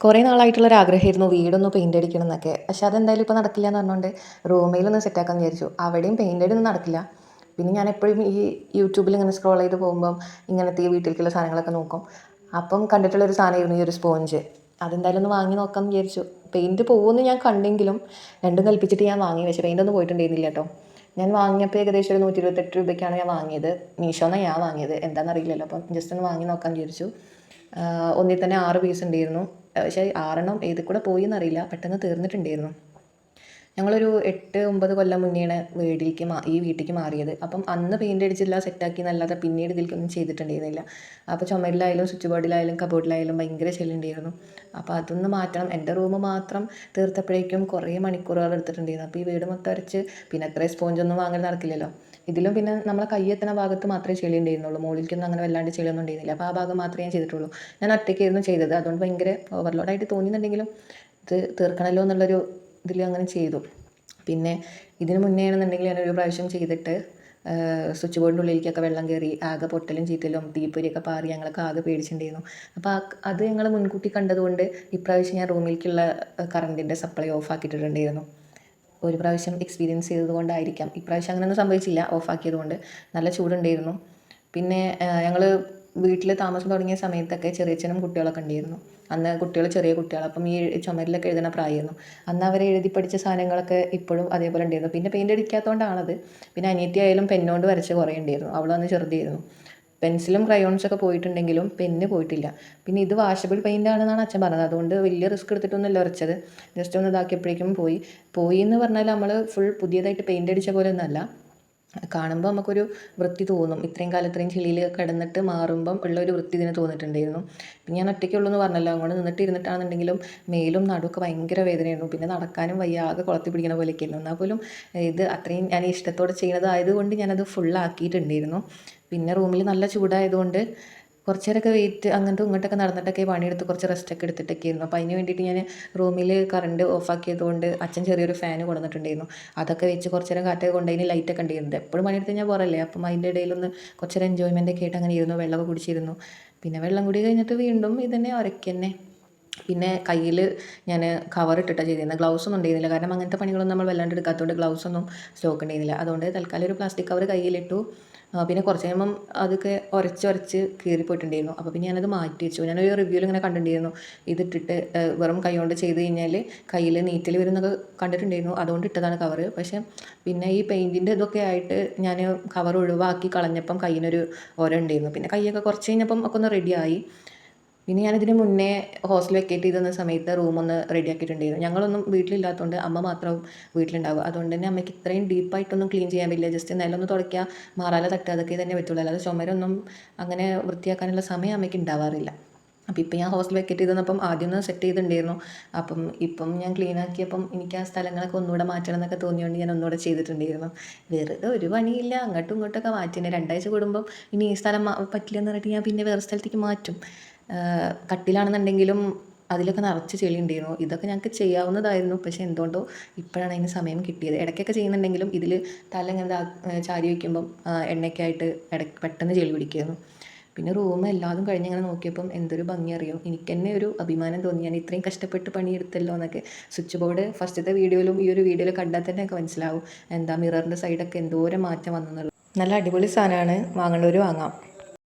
കുറേ നാളായിട്ടുള്ളൊരു ആഗ്രഹമായിരുന്നു വീടൊന്ന് പെയിൻ്റ് അടിക്കണം എന്നൊക്കെ. പക്ഷെ അതെന്തായാലും ഇപ്പോൾ നടക്കില്ല എന്ന് പറഞ്ഞുകൊണ്ട് റൂമിലൊന്ന് സെറ്റാക്കാമെന്ന് വിചാരിച്ചു. അവിടെയും പെയിൻ്റ് അടിയൊന്നും നടക്കില്ല. പിന്നെ ഞാൻ എപ്പോഴും ഈ യൂട്യൂബിൽ ഇങ്ങനെ സ്ക്രോൾ ചെയ്ത് പോകുമ്പം ഇങ്ങനത്തെ ഈ വീട്ടിലേക്കുള്ള സാധനങ്ങളൊക്കെ നോക്കും. അപ്പം കണ്ടിട്ടുള്ളൊരു സാധനമായിരുന്നു ഈ ഒരു സ്പോഞ്ച്. അതെന്തായാലും ഒന്ന് വാങ്ങി നോക്കാമെന്ന് വിചാരിച്ചു. പെയിൻറ്റ് പോകുമെന്ന് ഞാൻ കണ്ടെങ്കിലും രണ്ടും കൽപ്പിച്ചിട്ട് ഞാൻ വാങ്ങി. പക്ഷേ പെയിൻ്റ് ഒന്നും പോയിട്ടുണ്ടായിരുന്നില്ല കേട്ടോ. ഞാൻ വാങ്ങിയപ്പോൾ ഏകദേശം ഒരു 128 രൂപയ്ക്കാണ് ഞാൻ വാങ്ങിയത്. മീഷോന്നാണ് ഞാൻ വാങ്ങിയത്, എന്താണെന്നറിയില്ലല്ലോ. അപ്പം ജസ്റ്റ് ഒന്ന് വാങ്ങി നോക്കാമെന്ന് വിചാരിച്ചു. ഒന്നിൽ തന്നെ 6 പീസ് ഉണ്ടായിരുന്നു. പക്ഷേ 6 ഏതിൽ കൂടെ പോയി എന്നറിയില്ല, പെട്ടെന്ന് തീർന്നിട്ടുണ്ടായിരുന്നു. ഞങ്ങളൊരു 8-9 കൊല്ലം മുന്നെയാണ് ഈ വീട്ടിലേക്ക് മാറിയത്. അപ്പം അന്ന് പെയിൻ്റ് അടിച്ചില്ല, സെറ്റാക്കി എന്നല്ലാതെ പിന്നീട് ഇതിലേക്കൊന്നും ചെയ്തിട്ടുണ്ടായിരുന്നില്ല. അപ്പോൾ ചുമരിലായാലും സ്വിച്ച് ബോർഡിലായാലും കബോർഡിലായാലും ഭയങ്കര ചെല്ലുണ്ടായിരുന്നു. അപ്പോൾ അതൊന്ന് മാറ്റണം. എൻ്റെ റൂം മാത്രം തീർത്തപ്പോഴേക്കും കുറേ മണിക്കൂറുകൾ എടുത്തിട്ടുണ്ടായിരുന്നു. അപ്പോൾ ഈ വീട് മൊത്തം അരച്ച് പിന്നെ അത്രയും സ്പോഞ്ചൊന്നും വാങ്ങൽ നടക്കില്ലല്ലോ. ഇതിലും പിന്നെ നമ്മളെ കൈ എത്തുന്ന ഭാഗത്ത് മാത്രമേ ചെളി ഉണ്ടായിരുന്നുള്ളൂ. മുകളിലേക്കൊന്നും അങ്ങനെ വല്ലാണ്ട് ചെളിയൊന്നും ഉണ്ടായിരുന്നില്ല. അപ്പോൾ ആ ഭാഗം മാത്രമേ ഞാൻ ചെയ്തിട്ടുള്ളൂ. ഞാൻ ഒറ്റയ്ക്കായിരുന്നു ചെയ്തത്. അതുകൊണ്ട് ഭയങ്കര ഓവർലോഡായിട്ട് തോന്നിയിട്ടുണ്ടെങ്കിലും ഇത് തീർക്കണമല്ലോ എന്നുള്ളൊരു ഇതിൽ അങ്ങനെ ചെയ്തു. പിന്നെ ഇതിന് മുന്നേ ആണെന്നുണ്ടെങ്കിൽ ഞാനൊരു പ്രാവശ്യം ചെയ്തിട്ട് സ്വിച്ച് ബോർഡിൻ്റെ ഉള്ളിലേക്കൊക്കെ വെള്ളം കയറി ആകെ പൊട്ടലും ചീറ്റലും തീപ്പൊരിയൊക്കെ പാറി ഞങ്ങളൊക്കെ ആകെ പേടിച്ചിട്ടുണ്ടായിരുന്നു. അപ്പോൾ അത് ഞങ്ങൾ മുൻകൂട്ടി കണ്ടതുകൊണ്ട് ഇപ്രാവശ്യം ഞാൻ റൂമിലേക്കുള്ള കറണ്ടിൻ്റെ സപ്ലൈ ഓഫ് ആക്കിയിട്ടുണ്ടായിരുന്നു. ഒരു പ്രാവശ്യം എക്സ്പീരിയൻസ് ചെയ്തത് കൊണ്ടായിരിക്കാം. ഇപ്രാവശ്യം അങ്ങനെയൊന്നും സംഭവിച്ചില്ല, ഓഫാക്കിയത് കൊണ്ട്. നല്ല ചൂടുണ്ടായിരുന്നു. പിന്നെ ഞങ്ങൾ വീട്ടിൽ താമസം തുടങ്ങിയ സമയത്തൊക്കെ ചെറിയച്ഛനും കുട്ടികളൊക്കെ ഉണ്ടായിരുന്നു. അന്ന് കുട്ടികൾ ചെറിയ കുട്ടികൾ, അപ്പം ഈ ചുമരിലൊക്കെ എഴുതുന്ന പ്രായമായിരുന്നു. അന്ന് അവർ എഴുതി പഠിച്ച സാധനങ്ങളൊക്കെ ഇപ്പോഴും അതേപോലെ ഉണ്ടായിരുന്നു. പിന്നെ പെയിൻ്റ് അടിക്കാത്തതുകൊണ്ടാണത്. പിന്നെ അനിയത്തി ആയാലും പെന്നോണ്ട് വരച്ച് കുറേ ഉണ്ടായിരുന്നു. അവളന്ന് ചെറുതായിരുന്നു. പെൻസിലും ക്രയോൺസൊക്കെ പോയിട്ടുണ്ടെങ്കിലും പെന്ന് പോയിട്ടില്ല. പിന്നെ ഇത് വാഷബിൾ പെയിൻ്റ് ആണെന്നാണ് അച്ഛൻ പറഞ്ഞത്. അതുകൊണ്ട് വലിയ റിസ്ക് എടുത്തിട്ടൊന്നുമില്ല വരച്ചത്. ജസ്റ്റ് ഒന്ന് ഇതാക്കിയപ്പോഴേക്കും പോയി എന്ന് പറഞ്ഞാൽ നമ്മൾ ഫുൾ പുതിയതായിട്ട് പെയിൻ്റ് അടിച്ച പോലെ ഒന്നുമല്ല. കാണുമ്പോൾ നമുക്കൊരു വൃത്തി തോന്നും. ഇത്രയും കാലം ഇത്രയും ചെളിയിൽ കിടന്നിട്ട് മാറുമ്പം ഉള്ളൊരു വൃത്തി ഇതിന് തോന്നിയിട്ടുണ്ടായിരുന്നു. പിന്നെ ഞാൻ ഒറ്റയ്ക്കുള്ളൂ എന്ന് പറഞ്ഞല്ലോ, അങ്ങോട്ട് ഇരുന്നിട്ടാണെന്നുണ്ടെങ്കിലും മേലും നടുവൊക്കെ ഭയങ്കര വേദനയായിരുന്നു. പിന്നെ നടക്കാനും വയ്യ, ആകെ കുളത്തി പിടിക്കണ പോലെയൊക്കെ ആയിരുന്നു. എന്നാൽ പോലും ഇത് അത്രയും ഞാൻ ഇഷ്ടത്തോടെ ചെയ്യുന്നതായതുകൊണ്ട് ഞാനത് ഫുള്ളാക്കിയിട്ടുണ്ടായിരുന്നു. പിന്നെ റൂമിൽ നല്ല ചൂടായതുകൊണ്ട് കുറച്ച് നേരമൊക്കെ വെയിറ്റ് അങ്ങോട്ടും ഇങ്ങോട്ടൊക്കെ നടന്നിട്ടൊക്കെ പണിയെടുത്ത് കുറച്ച് റെസ്റ്റൊക്കെ എടുത്തിട്ടൊക്കെ ആയിരുന്നു. അപ്പോൾ അതിന് വേണ്ടിയിട്ട് ഞാൻ റൂമിൽ കറണ്ട് ഓഫാക്കിയതുകൊണ്ട് അച്ഛൻ ചെറിയൊരു ഫാൻ കൊണ്ടുവന്നിട്ടുണ്ടായിരുന്നു. അതൊക്കെ വെച്ച് കുറച്ച് നേരം കാറ്റൊക്കെ കൊണ്ട് അതിന് ലൈറ്റൊക്കെ ഉണ്ടായിരുന്നത്. എപ്പോഴും പണിയെടുത്ത് ഞാൻ പോരല്ലേ, അപ്പം അതിൻ്റെ ഇടയിലൊന്ന് കുറച്ച് നേരം എൻജോയ്മെൻ്റ് ഒക്കെ ആയിട്ട് അങ്ങനെ ഇരുന്നു. വെള്ളമൊക്കെ കുടിച്ചിരുന്നു. പിന്നെ വെള്ളം കുടി കഴിഞ്ഞിട്ട് വീണ്ടും ഇതന്നെ ഉരയ്ക്കന്നെ. പിന്നെ കയ്യിൽ ഞാൻ കവർ ഇട്ടിട്ടാണ് ചെയ്തിരുന്നത്. ഗ്ലൗസ് ഒന്നും ഉണ്ടായിരുന്നില്ല. കാരണം അങ്ങനത്തെ പണികളൊന്നും നമ്മൾ വല്ലാണ്ട് എടുക്കാത്തതുകൊണ്ട് ഗ്ലൗസ് ഒന്നും സ്റ്റോക്ക് ഉണ്ടായിരുന്നില്ല. അതുകൊണ്ട് തൽക്കാലം ഒരു പ്ലാസ്റ്റിക് കവർ കയ്യിലിട്ടു. പിന്നെ കുറച്ച് കഴിയുമ്പം അതൊക്കെ ഉരച്ച് കീറിപ്പോയിട്ടുണ്ടായിരുന്നു. അപ്പോൾ പിന്നെ ഞാനത് മാറ്റി വെച്ചു. ഞാനൊരു റിവ്യൂവിൽ ഇങ്ങനെ കണ്ടിട്ടുണ്ടായിരുന്നു, ഇതിട്ടിട്ട് വെറും കൈ കൊണ്ട് ചെയ്ത് കഴിഞ്ഞാൽ കയ്യിൽ നീറ്റൽ വരുന്നൊക്കെ കണ്ടിട്ടുണ്ടായിരുന്നു. അതുകൊണ്ട് ഇട്ടതാണ് കവർ. പക്ഷേ പിന്നെ ഈ പെയിൻറ്റിൻ്റെ ഇതൊക്കെ ആയിട്ട് ഞാൻ കവർ ഒഴിവാക്കി കളഞ്ഞപ്പം കയ്യിനൊരു ഒര ഉണ്ടായിരുന്നു. പിന്നെ കൈയൊക്കെ കുറച്ച് കഴിഞ്ഞപ്പം ഒക്കെ ഒന്ന് റെഡിയായി. പിന്നെ ഞാനിതിന് മുന്നേ ഹോസ്റ്റൽ വെക്കേറ്റ് ചെയ്ത് തന്ന സമയത്ത് റൂമൊന്ന് റെഡിയാക്കിയിട്ടുണ്ടായിരുന്നു. ഞങ്ങളൊന്നും വീട്ടിലില്ലാത്തതുകൊണ്ട് അമ്മ മാത്രം വീട്ടിലുണ്ടാവുക. അതുകൊണ്ട് തന്നെ അമ്മയ്ക്ക് ഇത്രയും ഡീപ്പായിട്ടൊന്നും ക്ലീൻ ചെയ്യാൻ പറ്റില്ല. ജസ്റ്റ് നിലമൊന്ന് തുടയ്ക്കുക, മാറാല തട്ടുക, അതൊക്കെ തന്നെ പറ്റുള്ളൂ. അല്ലാതെ ചുമരൊന്നും അങ്ങനെ വൃത്തിയാക്കാനുള്ള സമയം അമ്മയ്ക്ക് ഉണ്ടാവാറില്ല. അപ്പോൾ ഇപ്പം ഞാൻ ഹോസ്റ്റൽ വെക്കേറ്റ് ചെയ്ത് തന്നപ്പം ആദ്യം ഒന്ന് സെറ്റ് ചെയ്തിട്ടുണ്ടായിരുന്നു. ഇപ്പം ഞാൻ ക്ലീൻ ആക്കിയപ്പം എനിക്ക് ആ സ്ഥലങ്ങളൊക്കെ ഒന്നുകൂടെ മാറ്റണം എന്നൊക്കെ തോന്നിയുകൊണ്ട് ഞാൻ ഒന്നുകൂടെ ചെയ്തിട്ടുണ്ടായിരുന്നു. വെറുതെ ഒരു പണിയില്ല, അങ്ങോട്ടും ഇങ്ങോട്ടൊക്കെ മാറ്റി. 2 ആഴ്ച കൂടുമ്പം ഇനി ഈ സ്ഥലം പറ്റില്ല എന്ന് പറഞ്ഞിട്ട് ഞാൻ പിന്നെ വേറെ സ്ഥലത്തേക്ക് മാറ്റും. കട്ടിലാണെന്നുണ്ടെങ്കിലും അതിലൊക്കെ നിറച്ച് ചെളി ഉണ്ടായിരുന്നു. ഇതൊക്കെ ഞങ്ങൾക്ക് ചെയ്യാവുന്നതായിരുന്നു. പക്ഷേ എന്തുകൊണ്ടോ ഇപ്പോഴാണ് അതിന് സമയം കിട്ടിയത്. ഇടയ്ക്കൊക്കെ ചെയ്യുന്നുണ്ടെങ്കിലും ഇതിൽ തല ഇങ്ങനെ ചാരി വയ്ക്കുമ്പം എണ്ണയൊക്കെ ആയിട്ട് പെട്ടെന്ന് ചെളി പിടിക്കുമായിരുന്നു. പിന്നെ റൂം എല്ലാതും കഴിഞ്ഞിങ്ങനെ നോക്കിയപ്പം എന്തൊരു ഭംഗി അറിയോ. എനിക്ക് തന്നെ ഒരു അഭിമാനം തോന്നി, ഞാൻ ഇത്രയും കഷ്ടപ്പെട്ട് പണിയെടുത്തല്ലോ എന്നൊക്കെ. സ്വിച്ച് ബോർഡ് ഫസ്റ്റത്തെ വീഡിയോയിലും ഈ ഒരു വീഡിയോയിൽ കണ്ടാൽ തന്നെ ഒക്കെ മനസ്സിലാവും മിററിൻ്റെ സൈഡൊക്കെ എന്തോരം മാറ്റം വന്നെന്നുള്ളത്. നല്ല അടിപൊളി സാധനമാണ്, വാങ്ങേണ്ടവർ വാങ്ങാം.